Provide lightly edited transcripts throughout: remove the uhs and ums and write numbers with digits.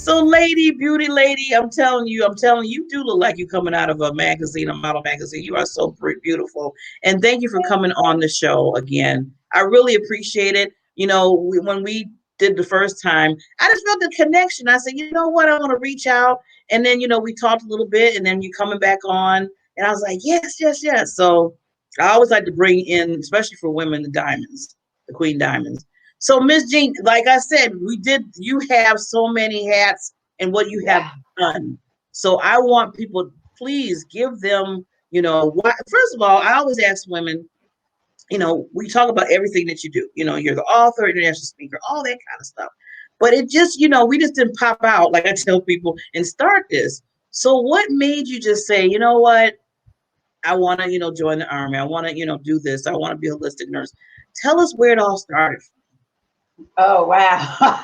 So, beauty lady, I'm telling you, you do look like you coming out of a magazine, a model magazine. You are so beautiful. And thank you for coming on the show again. I really appreciate it. When we did the first time, I just felt the connection. I said, you know what? I want to reach out. And then, we talked a little bit and then you coming back on. And I was like, yes, yes, yes. So I always like to bring in, especially for women, the diamonds, the queen diamonds. So, Miss Jean, like I said, you have so many hats and what you have Yeah. done. So I want people, please give them, why. First of all, I always ask women, we talk about everything that you do. You're the author, international speaker, all that kind of stuff. But it just, we just didn't pop out, like I tell people, and start this. So what made you just say, you know what? I want to, join the army. I want to, do this. I want to be a holistic nurse. Tell us where it all started. Oh, wow.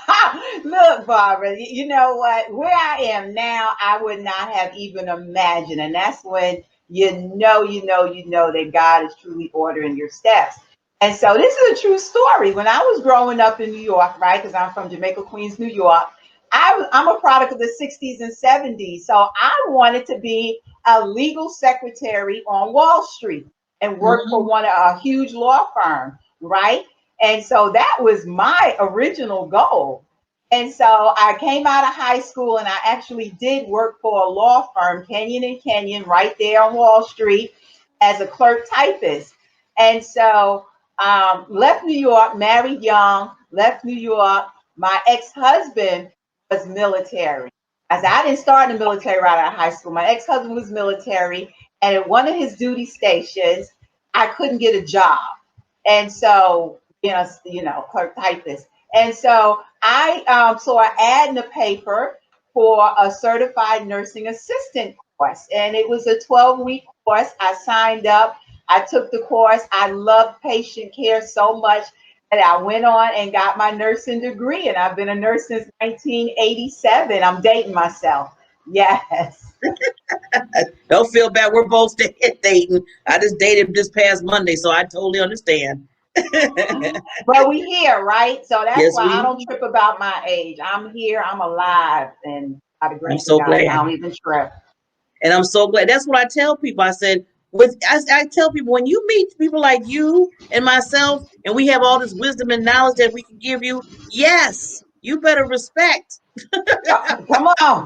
Look, Barbara, you know what? Where I am now, I would not have even imagined. And that's when you know that God is truly ordering your steps. And so this is a true story. When I was growing up in New York, right? Because I'm from Jamaica, Queens, New York, I'm a product of the 60s and 70s. So I wanted to be a legal secretary on Wall Street and work for Mm-hmm. one of a huge law firm, right? And so that was my original goal. And so I came out of high school and I actually did work for a law firm, Kenyon and Kenyon, right there on Wall Street as a clerk typist. And so left New York, married young, left New York. My ex-husband was military. As I didn't start in the military right out of high school. My ex-husband was military, and at one of his duty stations, I couldn't get a job. And so clerk typist. And so I saw an ad in the paper for a certified nursing assistant course. And it was a 12-week course. I signed up. I took the course. I loved patient care so much that I went on and got my nursing degree. And I've been a nurse since 1987. I'm dating myself. Yes. Don't feel bad. We're both dating. I just dated this past Monday, so I totally understand. But we here, right? So that's Yes, why I we. don't trip about my age. I'm here, I'm alive, and by the I'm grace of so God, I glad. don't even trip. And I'm so glad. That's what I tell people. I said, I tell people, when you meet people like you and myself, and we have all this wisdom and knowledge that we can give you, yes, you better respect. Come on,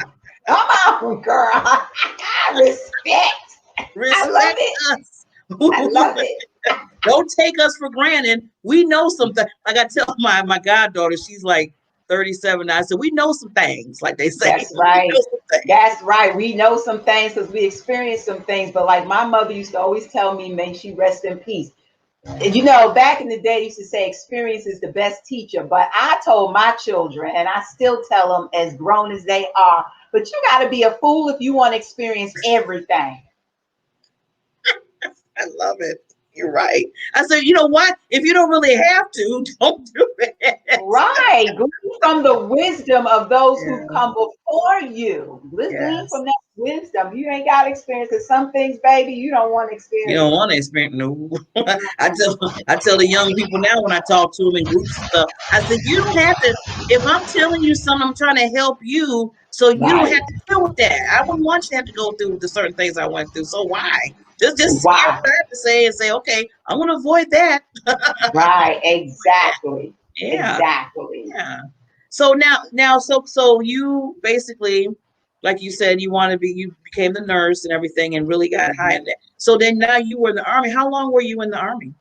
girl. Respect. I love Respect it. us. I love it. Don't take us for granted. We know something. Like I tell my goddaughter, she's like 37 now. I said, we know some things, like they say. That's We know right. some things. That's right. We know some things because we experienced some things. But like my mother used to always tell me, may she rest in peace. And back in the day, they used to say experience is the best teacher. But I told my children, and I still tell them as grown as they are, but you got to be a fool if you want to experience everything. I love it. You're right. I said, you know what? If you don't really have to, don't do it. Right. Glean from the wisdom of those who've Yeah. come before you. Let's glean Yes. from that wisdom. You ain't got experience because some things, baby, you don't want to You don't experience. want to experience no. I tell the young people now when I talk to them in groups and stuff, I said, you don't have to. If I'm telling you something, I'm trying to help you, so you don't Right. have to deal with that. I wouldn't want you to have to go through the certain things I went through. So why? Just hear Wow. what I have to say and say, okay, I'm gonna avoid that. Right. Exactly. Yeah. Exactly. Yeah. So you basically, like you said, you became the nurse and everything and really got high in that. So then now you were in the army. How long were you in the army?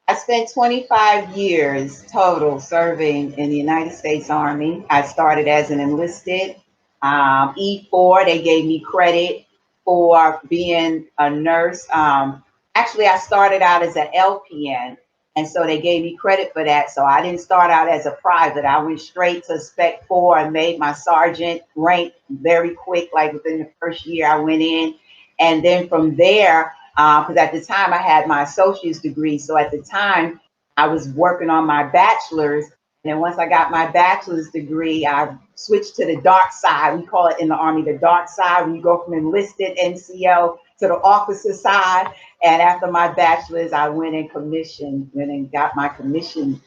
I spent 25 years total serving in the United States Army. I started as an enlisted E4. They gave me credit for being a nurse. Actually, I started out as an LPN, and so they gave me credit for that. So I didn't start out as a private. I went straight to Spec 4 and made my sergeant rank very quick, like within the first year I went in. And then from there, because at the time I had my associate's degree. So at the time I was working on my bachelor's. And then once I got my bachelor's degree, I switched to the dark side. We call it in the Army the dark side, when you go from enlisted NCO to the officer side. And after my bachelor's, I went and got my commission,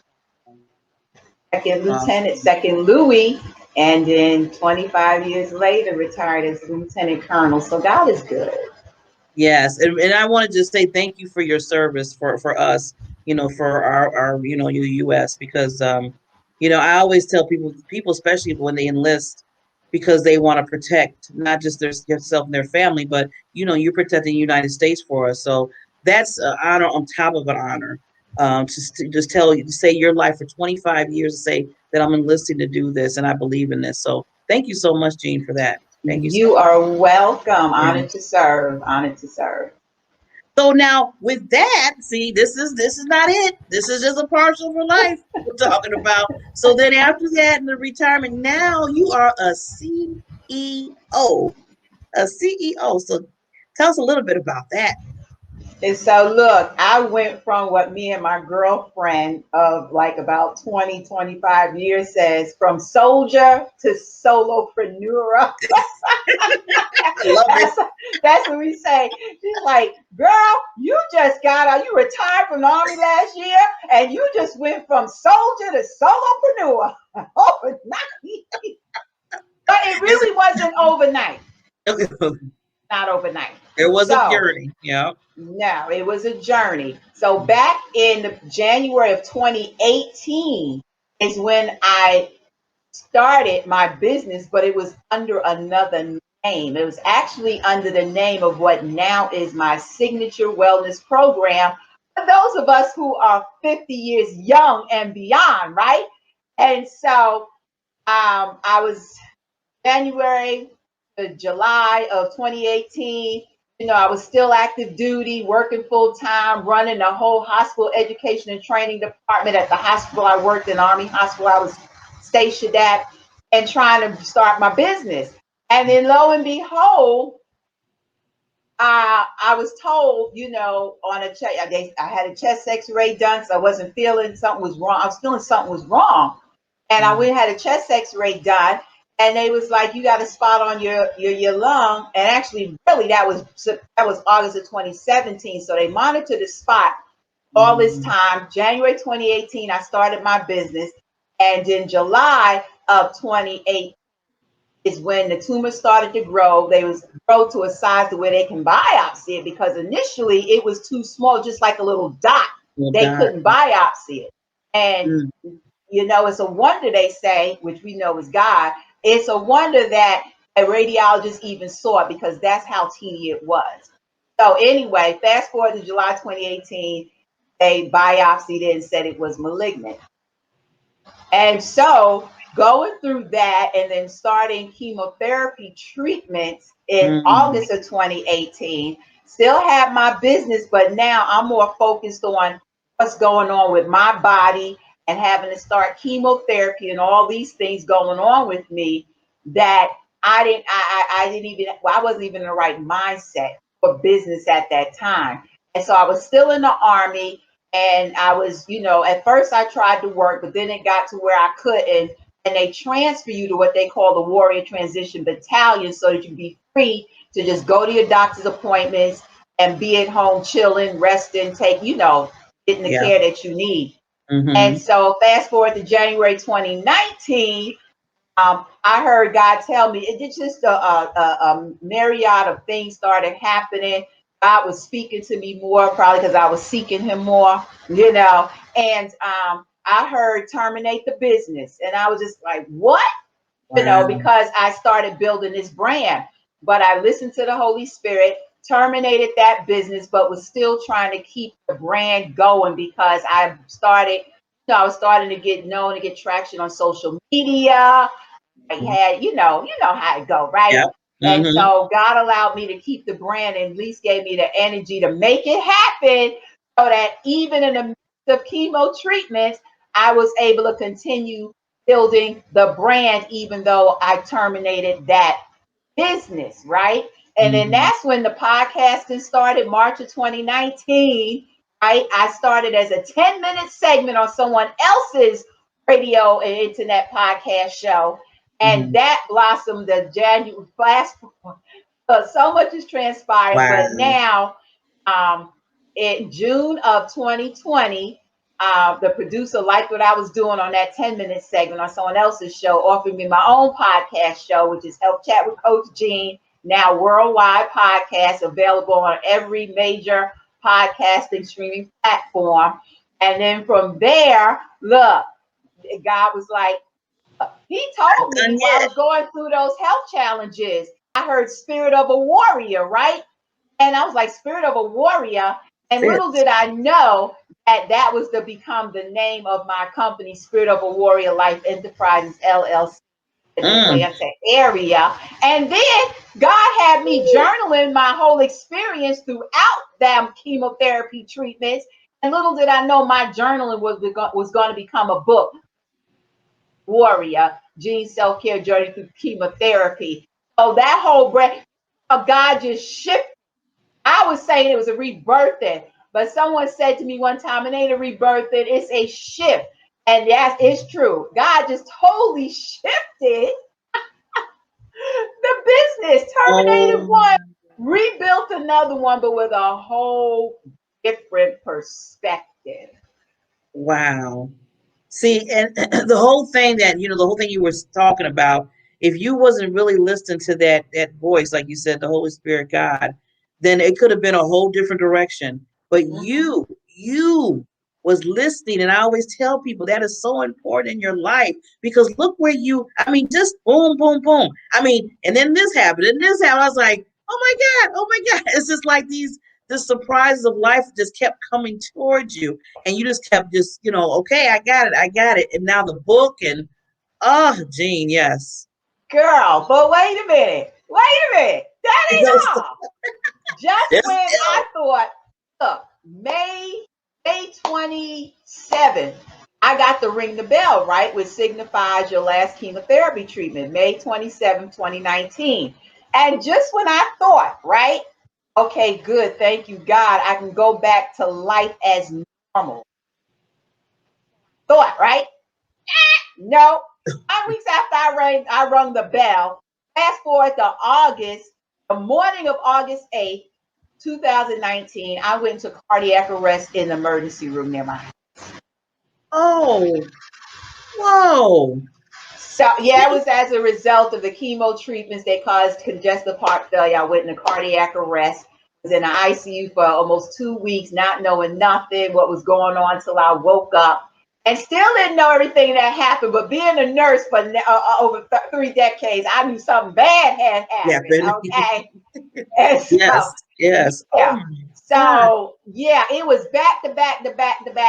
second Um, lieutenant, second Louis. And then 25 years later, retired as lieutenant colonel. So God is good. Yes, and I want to just say thank you for your service for us, for our your U.S. because I always tell people especially when they enlist because they want to protect not just themselves and their family, but you're protecting the United States for us. So that's an honor on top of an honor. Just tell you to say your life for 25 years and say that I'm enlisting to do this and I believe in this. So thank you so much, Jean, for that. Thank you so You are welcome. much. Honored to serve. Honored to serve. So now with that, see, this is not it. This is just a partial for life we're talking about. So then after that in the retirement, now you are a CEO. A CEO. So tell us a little bit about that. And so, look, I went from what me and my girlfriend of like about 20, 25 years says from soldier to solopreneur. I love it. That's what we say. She's like, girl, you just got out, you retired from the Army last year, and you just went from soldier to solopreneur overnight. But it really wasn't overnight. Not overnight. There was a So, journey. Yeah. no, it was a journey. So back in January of 2018 is when I started my business, but it was under another name. It was actually under the name of what now is my signature wellness program for those of us who are 50 years young and beyond, right? And so I was January to July of 2018. I was still active duty, working full time, running the whole hospital education and training department at the hospital I worked in, Army hospital I was stationed at, and trying to start my business. And then lo and behold, I was told, on a check, I had a chest X-ray done because I wasn't feeling something was wrong. I was feeling something was wrong, and I went and had a chest X-ray done, and they was like, you got a spot on your lung, and actually, really, that was August of 2017. So they monitored the spot all this time. January 2018, I started my business, and in July of 2018 is when the tumor started to grow. They was grow to a size to where they can biopsy it because initially it was too small, just like a little dot. They couldn't biopsy it. And it's a wonder, they say, which we know is God. It's a wonder that a radiologist even saw it because that's how teeny it was. So anyway, fast forward to July 2018, they biopsied it and said it was malignant. And so going through that and then starting chemotherapy treatments in August of 2018, still have my business, but now I'm more focused on what's going on with my body and having to start chemotherapy and all these things going on with me that I wasn't even in the right mindset for business at that time. And so I was still in the Army. And I was, at first I tried to work, but then it got to where I couldn't. And they transfer you to what they call the Warrior Transition Battalion so that you be free to just go to your doctor's appointments and be at home chilling, resting, getting the care that you need. And so fast forward to January 2019, I heard God tell me, it's just a myriad of things started happening. God was speaking to me more, probably because I was seeking him more, and I heard terminate the business. And I was just like, what? Wow. Because I started building this brand. But I listened to the Holy Spirit, terminated that business, but was still trying to keep the brand going because I was starting to get known and get traction on social media. I had, you know how it go, right? Yep. And so God allowed me to keep the brand and at least gave me the energy to make it happen so that even in the midst of chemo treatments, I was able to continue building the brand, even though I terminated that business, right? And then that's when the podcasting started, March of 2019, right? I started as a 10-minute segment on someone else's radio and internet podcast show. And that blossomed the January fast forward. So much has transpired. Wow. But now, in June of 2020, The producer liked what I was doing on that 10-minute segment on someone else's show, offered me my own podcast show, which is Health Chat with Coach Jean, now worldwide podcast, available on every major podcasting streaming platform. And then from there, look, God was like, he told me while I was going through those health challenges, I heard Spirit of a Warrior, right? And I was like, Spirit of a Warrior. And little did I know that that was to become the name of my company, Spirit of a Warrior Life Enterprises, LLC, in the Atlanta area. And then God had me journaling my whole experience throughout them chemotherapy treatments. And little did I know my journaling was going to become a book, Warrior, Jean's Self-Care Journey Through Chemotherapy. So that whole breath of God just shifted. I was saying it was a rebirthing, but someone said to me one time, it ain't a rebirthing, it's a shift. And yes, it's true. God just totally shifted the business, terminated one, rebuilt another one, but with a whole different perspective. Wow. See, and the whole thing that, the whole thing you were talking about, if you wasn't really listening to that voice, like you said, the Holy Spirit, God, then it could have been a whole different direction. But you was listening. And I always tell people that is so important in your life, because look where just boom, boom, boom. And then this happened and this happened. I was like, oh my God. It's just like the surprises of life just kept coming towards you. And you just kept okay, I got it. And now the book and, Jean, yes. Girl, but wait a minute. That ain't all. Just when I thought, look, May 27th, I got to ring the bell, right? Which signifies your last chemotherapy treatment, May 27th, 2019. And just when I thought, right? Okay, good. Thank you, God. I can go back to life as normal. Thought, right? No. 5 weeks after I rung the bell. Fast forward to August, the morning of August 8th, 2019, I went into cardiac arrest in the emergency room near my house. Oh, whoa. So, yeah, it was as a result of the chemo treatments. They caused congestive heart failure. I went into cardiac arrest. Was in the ICU for almost 2 weeks, not knowing nothing, what was going on, until I woke up. And still didn't know everything that happened, but being a nurse for over 3 decades, I knew something bad had happened. Okay. And so, yes. Yeah. So yeah, it was back to back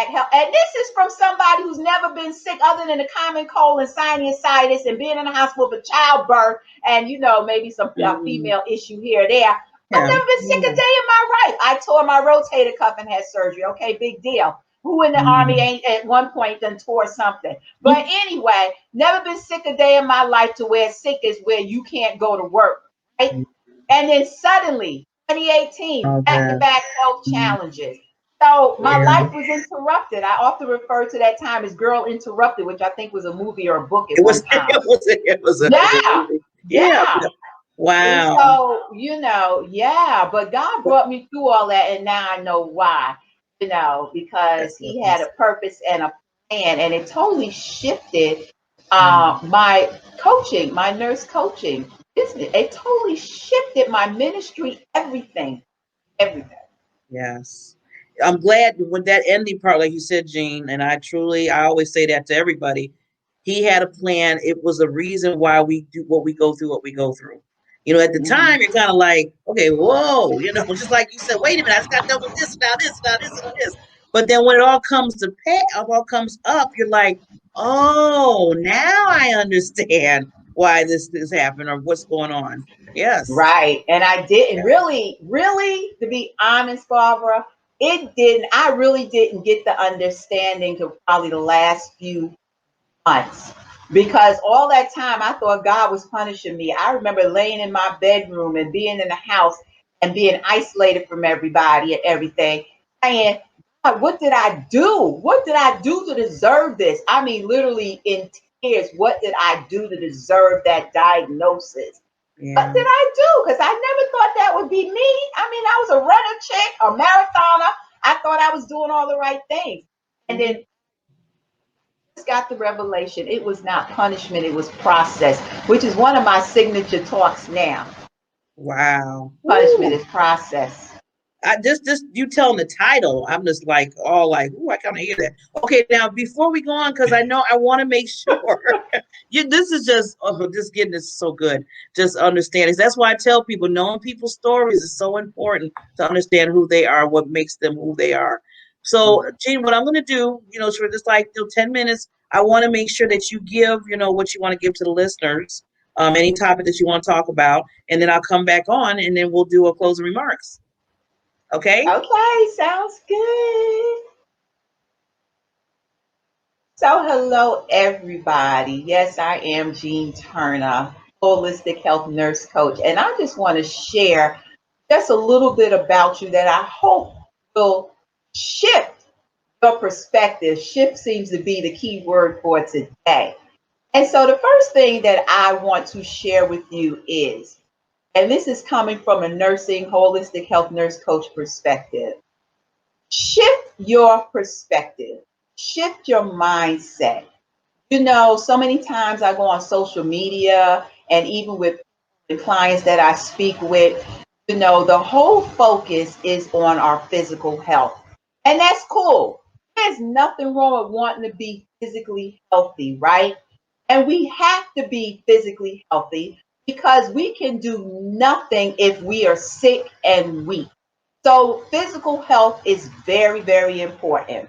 help. And this is from somebody who's never been sick other than a common cold and sinusitis and being in the hospital for childbirth and maybe some female issue here or there. I've never been sick a day in my life. I tore my rotator cuff and had surgery. Okay, big deal. Who in the Army ain't at one point done tore something? But anyway, never been sick a day in my life to where sick is where you can't go to work. Right? And then suddenly, 2018, back-to-back health challenges. So my life was interrupted. I often refer to that time as Girl Interrupted, which I think was a movie or a book at one time. It was a yeah. Wow. And so, but God brought me through all that, and now I know why, because he had a purpose and a plan, and it totally shifted my coaching, my nurse coaching business. It totally shifted my ministry, everything. Yes. I'm glad with that ending part, like you said, Jean, and I always say that to everybody. He had a plan. It was a reason why we do what we go through, at the time, you're kind of like, okay, whoa, just like you said, wait a minute, I just got done with this, now this, now this, and this. But then when it all comes to all comes up, you're like, oh, now I understand why this happened or what's going on. Yes. Right. And I didn't really, to be honest, Barbara, I really didn't get the understanding to probably the last few months, because all that time I thought God was punishing me. I remember laying in my bedroom and being in the house and being isolated from everybody and everything. And God, what did I do? What did I do to deserve this? I mean, literally in tears, what did I do to deserve that diagnosis? Yeah. What did I do? Because I never thought that would be me. I mean, I was a runner chick, a marathoner. I thought I was doing all the right things. And then got the revelation it was not punishment, it was process, which is one of my signature talks now. Wow. Punishment Ooh. is process. I just you telling the title, I'm just like all like, ooh, I kind of hear that. Okay, now before we go on, because I know I want to make sure this is just getting this so good. Just understanding. That's why I tell people knowing people's stories is so important to understand who they are, what makes them who they are. So, Jean, what I'm going to do, for just like 10 minutes, I want to make sure that you give, what you want to give to the listeners, any topic that you want to talk about, and then I'll come back on and then we'll do a closing remarks. Okay. Okay, sounds good. So, hello, everybody. Yes, I am Jean Turner, holistic health nurse coach, and I just want to share just a little bit about you that I hope will shift your perspective. Shift seems to be the key word for today. And so, the first thing that I want to share with you is, and this is coming from a nursing, holistic health nurse coach perspective. Shift your perspective, shift your mindset. So many times I go on social media and even with the clients that I speak with, the whole focus is on our physical health. And that's cool. There's nothing wrong with wanting to be physically healthy, right? And we have to be physically healthy because we can do nothing if we are sick and weak. So physical health is very, very important.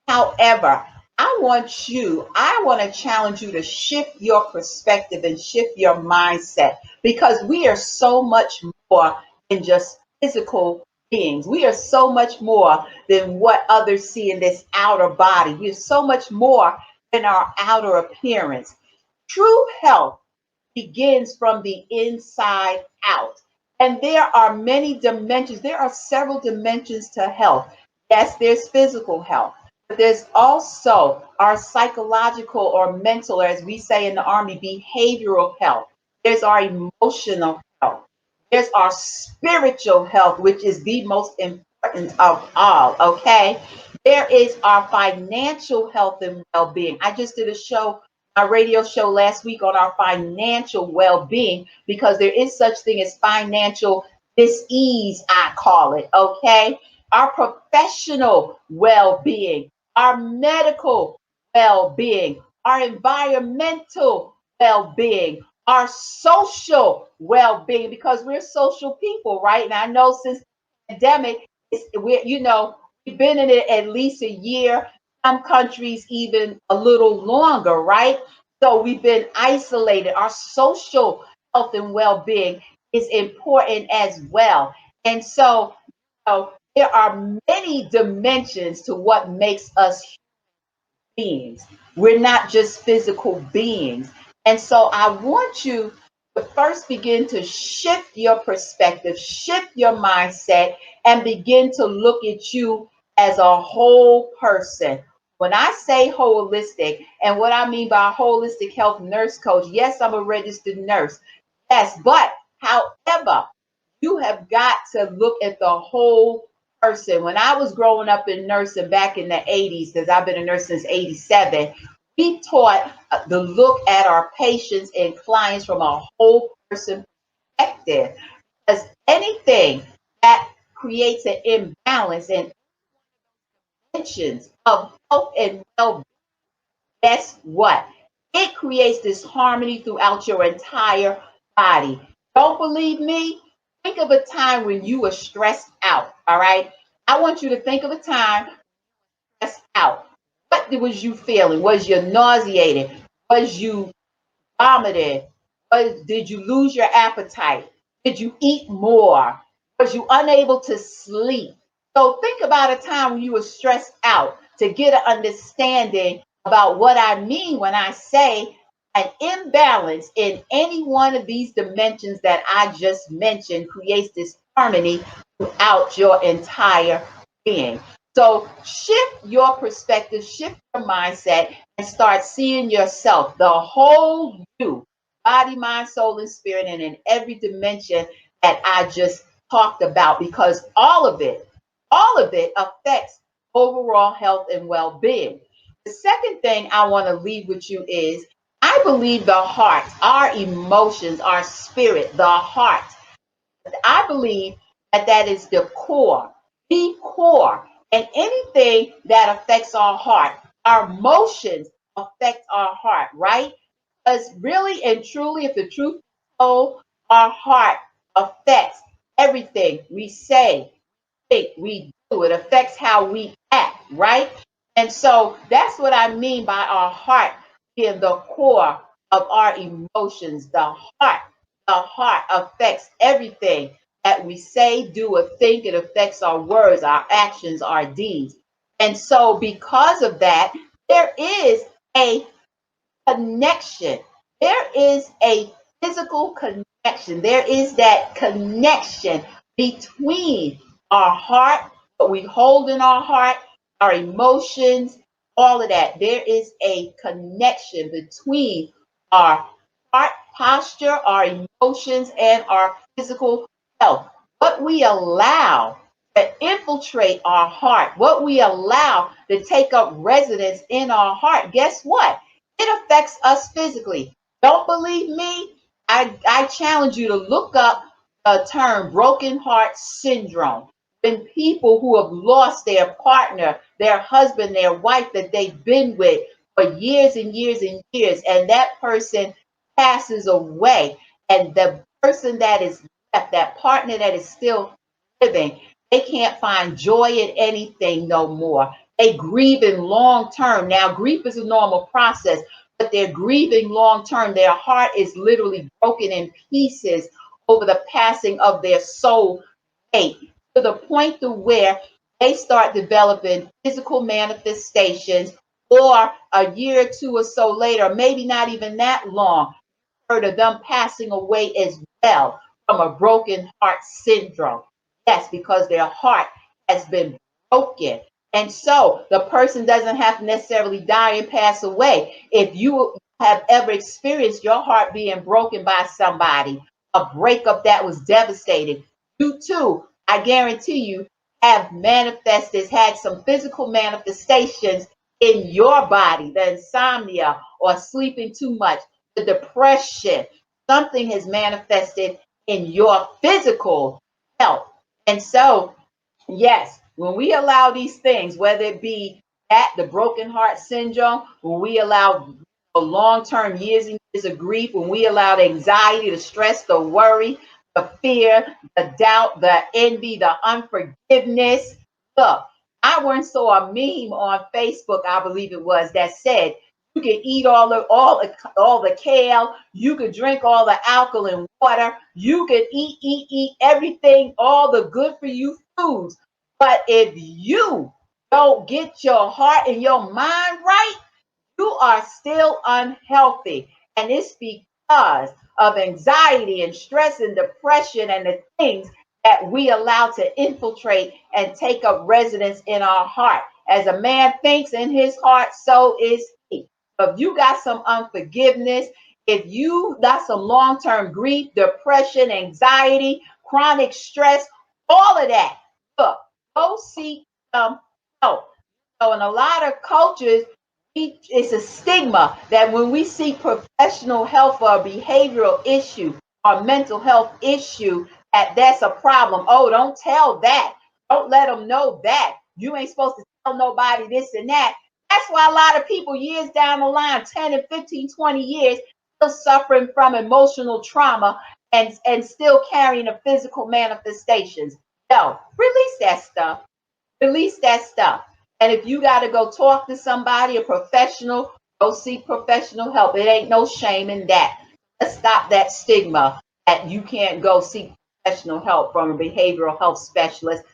However, I want to challenge you to shift your perspective and shift your mindset because we are so much more than just physical beings. We are so much more than what others see in this outer body. We are so much more than our outer appearance. True health begins from the inside out. And there are many dimensions. There are several dimensions to health. Yes, there's physical health, but there's also our psychological or mental, or as we say in the Army, behavioral health. There's our emotional health. There's our spiritual health, which is the most important of all, okay? There is our financial health and well being. I just did a radio show last week on our financial well-being because there is such thing as financial dis-ease, I call it, okay? Our professional well-being, our medical well-being, our environmental well-being, our social well-being, because we're social people, right? And I know since the pandemic, we've been in it at least a year, some countries even a little longer, right? So we've been isolated. Our social health and well-being is important as well. And so, there are many dimensions to what makes us beings. We're not just physical beings. And so I want you to first begin to shift your perspective, shift your mindset, and begin to look at you as a whole person. When I say holistic, and what I mean by holistic health nurse coach, yes, I'm a registered nurse. Yes, but however, you have got to look at the whole person. When I was growing up in nursing back in the 80s, because I've been a nurse since 87, we taught the look at our patients and clients from a whole person perspective. Because anything that creates an imbalance and tensions of health and well-being, guess what? It creates this harmony throughout your entire body. Don't believe me? Think of a time when you were stressed out, all right? I want you to think of a time stressed out. What was you feeling? Was you nauseated? Was you vomited? Did you lose your appetite? Did you eat more? Was you unable to sleep? So think about a time when you were stressed out to get an understanding about what I mean when I say an imbalance in any one of these dimensions that I just mentioned creates this harmony throughout your entire being. So shift your perspective, shift your mindset, and start seeing yourself, the whole you, body, mind, soul, and spirit, and in every dimension that I just talked about, because all of it affects overall health and well-being. The second thing I want to leave with you is I believe the heart, our emotions, our spirit, the heart, I believe that that is the core, and anything that affects our heart, our emotions affect our heart, right? Because really and truly, if the truth is told, our heart affects everything we say, think, we do. It affects how we act, right? And so that's what I mean by our heart being the core of our emotions. The heart affects everything that we say, do, or think. It affects our words, our actions, our deeds. And so, because of that, there is a connection. There is a physical connection. There is that connection between our heart, what we hold in our heart, our emotions, all of that. There is a connection between our heart posture, our emotions, and our physical health. What we allow to infiltrate our heart, what we allow to take up residence in our heart, guess what? It affects us physically. Don't believe me? I challenge you to look up a term, broken heart syndrome. When people who have lost their partner, their husband, their wife that they've been with for years and years and years, and that person passes away, and the person that is left, that partner that is still living, they can't find joy in anything no more. They grieve in long term. Now, grief is a normal process, but they're grieving long term. Their heart is literally broken in pieces over the passing of their soul mate, to the point to where they start developing physical manifestations, or a year or two or so later, maybe not even that long, heard of them passing away as well from a broken heart syndrome. Yes, because their heart has been broken. And so the person doesn't have to necessarily die and pass away. If you have ever experienced your heart being broken by somebody, a breakup that was devastating, you too, I guarantee you, have manifested, had some physical manifestations in your body, the insomnia or sleeping too much, the depression. Something has manifested in your physical health. And so, yes, when we allow these things, whether it be that, the broken heart syndrome, when we allow long-term years and years of grief, when we allow the anxiety, the stress, the worry, the fear, the doubt, the envy, the unforgiveness. Look, I once saw a meme on Facebook, I believe it was, that said, you can eat all the kale, you could drink all the alkaline water, you could eat everything, all the good for you foods. But if you don't get your heart and your mind right, you are still unhealthy. And it's because of anxiety and stress and depression and the things that we allow to infiltrate and take up residence in our heart. As a man thinks in his heart, so is he. If you got some unforgiveness, if you got some long-term grief, depression, anxiety, chronic stress, all of that, look, go seek some help. So in a lot of cultures, it's a stigma that when we seek professional help for a behavioral issue or mental health issue, that's a problem. Oh, don't tell that. Don't let them know that. You ain't supposed to tell nobody this and that. That's why a lot of people years down the line, 10 and 15, 20 years, still suffering from emotional trauma and still carrying the physical manifestations. No, release that stuff. Release that stuff. And if you got to go talk to somebody, a professional, go seek professional help. It ain't no shame in that. Let's stop that stigma that you can't go seek professional help from a behavioral health specialist,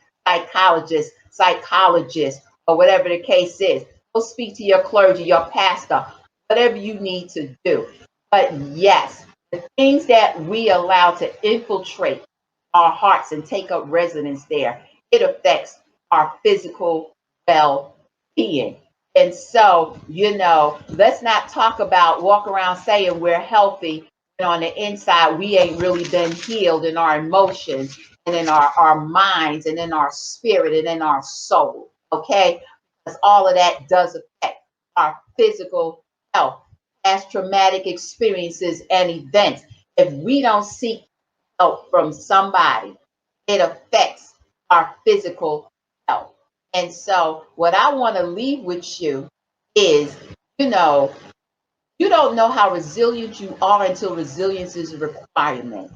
psychologist, or whatever the case is. Go speak to your clergy, your pastor, whatever you need to do. But yes, the things that we allow to infiltrate our hearts and take up residence there, it affects our physical well-being. And so, let's not talk about walk around saying we're healthy and on the inside we ain't really been healed in our emotions and in our minds and in our spirit and in our soul. Okay, because all of that does affect our physical health, past traumatic experiences and events. If we don't seek help from somebody, it affects our physical health. And so, what I want to leave with you is, you know, you don't know how resilient you are until resilience is a requirement.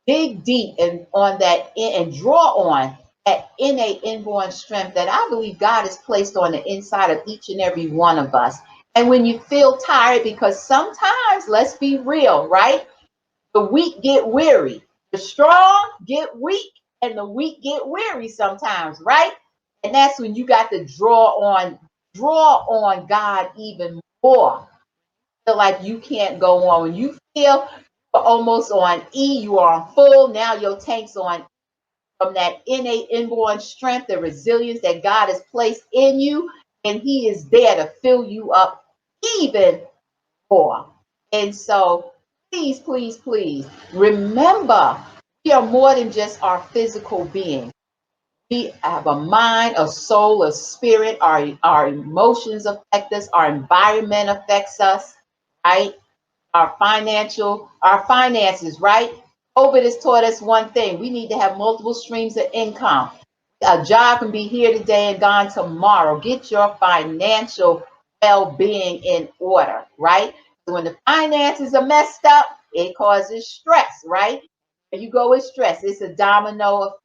Dig deep and on that and draw on that innate inborn strength that I believe God has placed on the inside of each and every one of us. And when you feel tired, because sometimes, let's be real, right? The weak get weary, the strong get weak, and the weak get weary sometimes, right? And that's when you got to draw on God even more. Feel like you can't go on. When you feel you're almost on E, you are on full. Now your tank's on from that innate inborn strength, the resilience that God has placed in you, and He is there to fill you up even more. And so, please, please, please remember we are more than just our physical being. We have a mind, a soul, a spirit. Our emotions affect us, our environment affects us, right? Our finances, right? COVID has taught us one thing. We need to have multiple streams of income. A job can be here today and gone tomorrow. Get your financial well-being in order, right? When the finances are messed up, it causes stress, right? When you go with stress, it's a domino effect.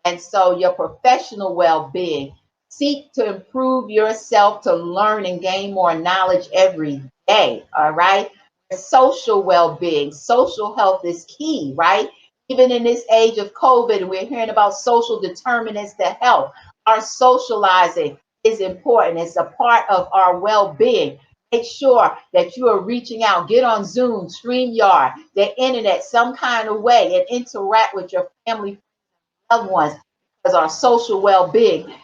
And so your professional well-being, seek to improve yourself to learn and gain more knowledge every day. All right. Social well-being, social health is key, right? Even in this age of COVID, we're hearing about social determinants to health. Our socializing is important. It's a part of our well-being. Make sure that you are reaching out. Get on Zoom, StreamYard, the internet, some kind of way, and interact with your family, loved ones, because our social well-being is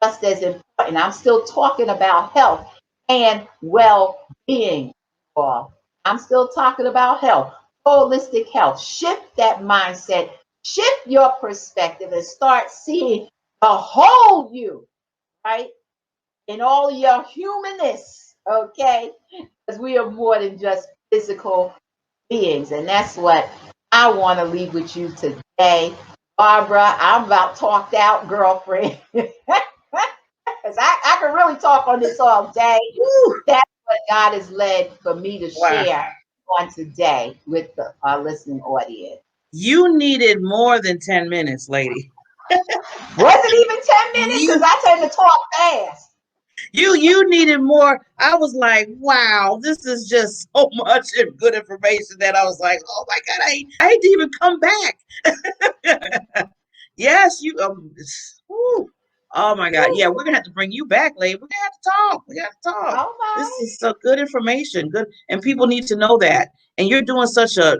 just as important. I'm still talking about health and well-being. I'm still talking about health, holistic health. Shift that mindset, shift your perspective, and start seeing the whole you, right? In all your humanness, okay? Because we are more than just physical beings. And that's what I want to leave with you today. Barbara, I'm about talked out, girlfriend. Because I can really talk on this all day. Woo. That's what God has led for me to Wow. share on today with our listening audience. You needed more than 10 minutes, lady. Was it even 10 minutes? Because You I tend to talk fast. you needed more. I was like, wow, this is just so much good information that I was like, oh my God, I hate to even come back. Yes, you whew. Oh my God. Yeah, we're gonna have to bring you back, lady. We're gonna have to talk. We have to talk. All This right. is so good information. Good, and people need to know that. And you're doing such a,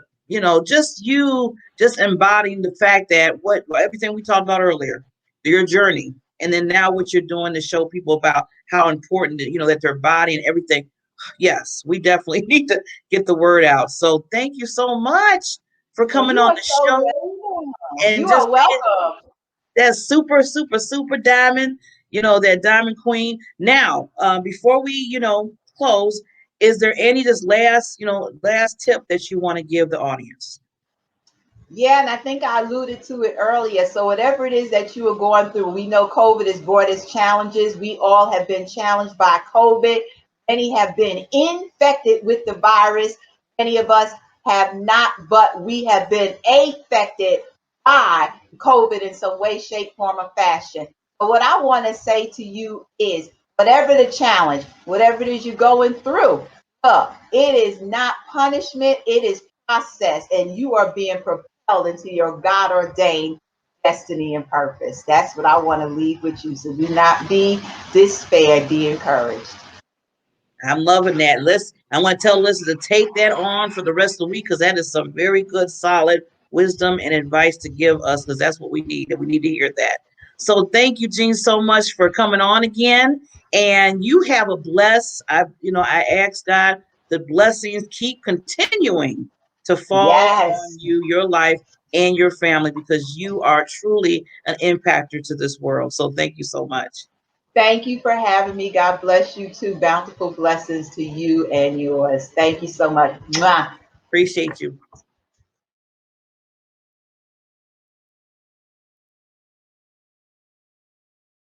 just you just embodying the fact that what everything we talked about earlier, your journey, and then now what you're doing to show people about how important, that their body and everything. Yes, we definitely need to get the word out. So thank you so much for Well, coming you on are the so show welcome. and You just are being welcome. that super, super, super diamond, that diamond queen. Now, before we, close, is there any just last tip that you want to give the audience? Yeah, and I think I alluded to it earlier. So, whatever it is that you are going through, we know COVID has brought us challenges. We all have been challenged by COVID. Many have been infected with the virus. Many of us have not, but we have been affected by COVID in some way, shape, form, or fashion. But what I want to say to you is whatever the challenge, whatever it is you're going through, it is not punishment, it is process, and you are being propelled into your God ordained destiny and purpose. That's what I want to leave with you. So do not be despaired, be encouraged. I'm loving that. I want to tell listeners to take that on for the rest of the week because that is some very good, solid wisdom and advice to give us because that's what we need. And we need to hear that. So thank you, Jean, so much for coming on again. And you have a I ask God the blessings keep continuing to fall on Yes. you, your life, and your family because you are truly an impactor to this world. So thank you so much. Thank you for having me. God bless you too. Bountiful blessings to you and yours. Thank you so much. Mwah. Appreciate you.